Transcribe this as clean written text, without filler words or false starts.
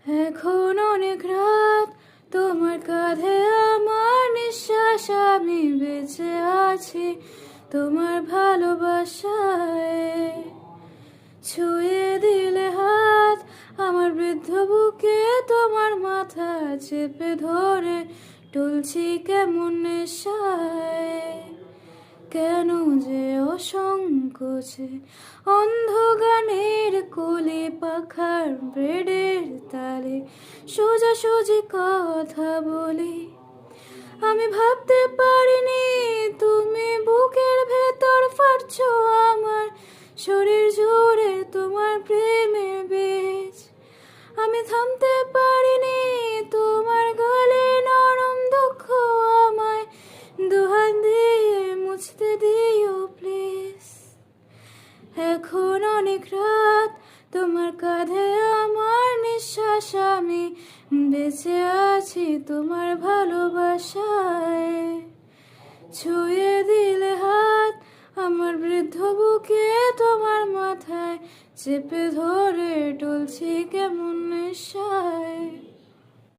এখন অনেক রাত, তোমার কাঁধে আমার নিঃশ্বাস, আমি বেঁচে আছি তোমার ভালোবাসায়। ছুঁয়ে দিলে হাত আমার বৃদ্ধ বুকে, তোমার মাথা চেপে ধরে টুলছি কেমন নেশায়। কেন যে অসংকোচে অন্ধ গানের কোলে পাখার ব্রেডের তালে সোজাসুজি কথা বলি। আমি ভাবতে পারিনি তুমি বুকের ভেতর ফাটছো আমার শরীর জুড়ে তোমার প্রেমের বীজ। আমি থামতে পারিনি তোমার গালে নরম দুঃখ, আমায় দুহাত দিয়ে মুছতে দিও প্লিজ। এখন অনেক রাত, তোমার কাঁধে আমার নিঃশ্বাস, আমি বেঁচে আছি তোমার ভালোবাসায়। ছুঁয়ে দিলে হাত আমার বৃদ্ধ বুকে, তোমার মাথায় চেপে ধরে টুলছি কেমন নেশায়।